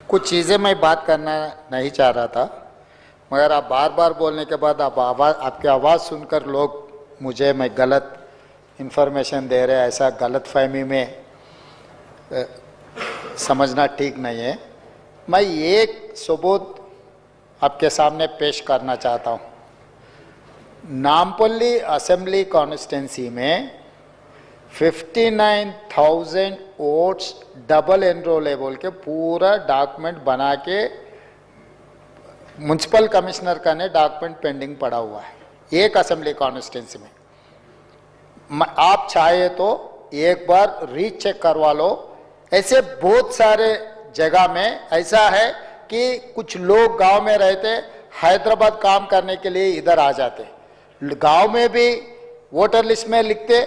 कुछ चीज़ें मैं बात करना नहीं चाह रहा था, मगर आप बार बार बोलने के बाद आपकी आवाज़ सुनकर लोग मुझे मैं गलत इन्फॉर्मेशन दे रहे हैं, ऐसा गलत फहमी में समझना ठीक नहीं है। मैं एक सबूत आपके सामने पेश करना चाहता हूँ। नामपल्ली असेंबली कॉन्स्टिट्यूंसी में 59,000 वोट्स डबल एनरोल है बोल के पूरा डॉक्यूमेंट बना के म्युनिसिपल कमिश्नर का ने डॉक्यूमेंट पेंडिंग पड़ा हुआ है एक असेंबली कॉन्स्टिट्यूंसी में। आप चाहे तो एक बार रीचेक करवा लो। ऐसे बहुत सारे जगह में ऐसा है कि कुछ लोग गांव में रहते, हैदराबाद काम करने के लिए इधर आ जाते, गांव में भी वोटर लिस्ट में लिखते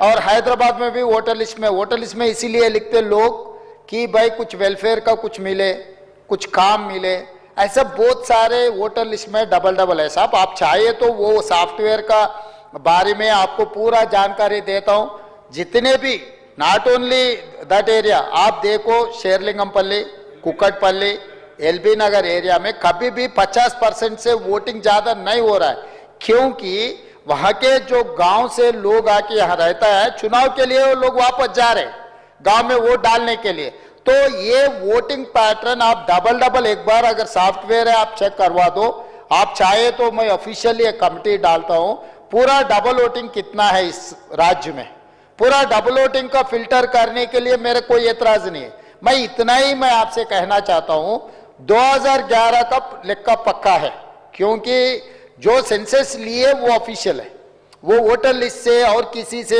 और हैदराबाद में भी वोटर लिस्ट में इसीलिए लिखते लोग कि भाई कुछ वेलफेयर का कुछ मिले, कुछ काम मिले। ऐसा बहुत सारे वोटर लिस्ट में डबल है साहब। आप चाहे तो वो सॉफ्टवेयर का बारे में आपको पूरा जानकारी देता हूं। जितने भी नॉट ओनली दैट एरिया, आप देखो शेरलिंगमपल्ली, कुक्कटपल्ली, एलबी नगर एरिया में कभी भी 50% से वोटिंग ज्यादा नहीं हो रहा है, क्योंकि वहां के जो गांव से लोग आके यहाँ रहता है, चुनाव के लिए वो लोग वापस जा रहे गांव में वोट डालने के लिए। तो ये वोटिंग पैटर्न आप डबल एक बार अगर सॉफ्टवेयर है आप चेक करवा दो। आप चाहे तो मैं ऑफिशियली एक कमिटी डालता हूं, पूरा डबल वोटिंग कितना है इस राज्य में, पूरा डबल वोटिंग का फिल्टर करने के लिए मेरे कोई एतराज नहीं है। मैं इतना ही मैं आपसे कहना चाहता हूं, 2011 का लेखा पक्का है, क्योंकि जो सेंसस लिए वो ऑफिशियल है, वो वोटर लिस्ट से और किसी से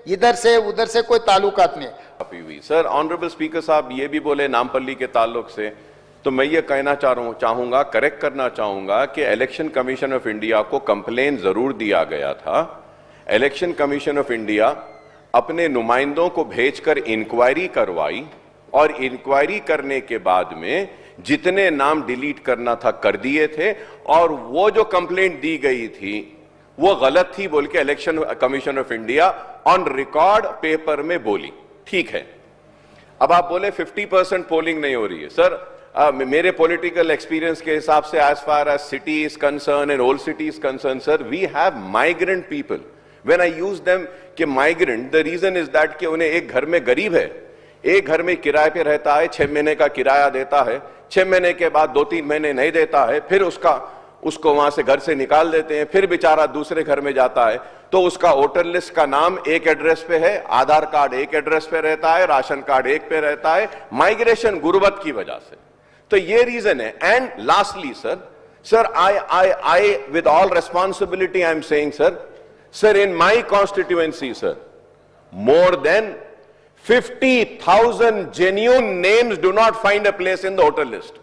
इधर से उधर से कोई ताल्लुकात नहीं है। सर, ऑनरेबल स्पीकर साहब ये भी बोले नामपल्ली के ताल्लुक से, तो मैं ये कहना चाहूंगा, करेक्ट करना चाहूंगा कि इलेक्शन कमीशन ऑफ इंडिया को कंप्लेन जरूर दिया गया था। इलेक्शन कमीशन ऑफ इंडिया अपने नुमाइंदों को भेजकर इंक्वायरी करवाई और इंक्वायरी करने के बाद में जितने नाम डिलीट करना था कर दिए थे, और वो जो कंप्लेंट दी गई थी वो गलत थी बोल के election commission of India on record paper में बोली। ठीक है, अब आप बोले 50% पोलिंग नहीं हो रही है। सर, मेरे पॉलिटिकल एक्सपीरियंस के हिसाब से as far as city is concern and old city is concern, sir, we have migrant people. When I use them कि migrant, the reason is that कि उन्हें एक घर में गरीब है, एक घर में किराए पे रहता है, 6 महीने का किराया देता है, 6 महीने के बाद 2-3 महीने नहीं देता है, फिर उसको वहां से घर से निकाल देते हैं, फिर बेचारा दूसरे घर में जाता है, तो उसका वोटर लिस्ट का नाम एक एड्रेस पे है, आधार कार्ड एक एड्रेस पे रहता है, राशन कार्ड एक पे रहता है, माइग्रेशन गुर्बत की वजह से। तो ये रीजन है। And lastly sir, I with all responsibility I am saying sir, in my constituency sir, more than 50,000 genuine names do not find a place in the voter list.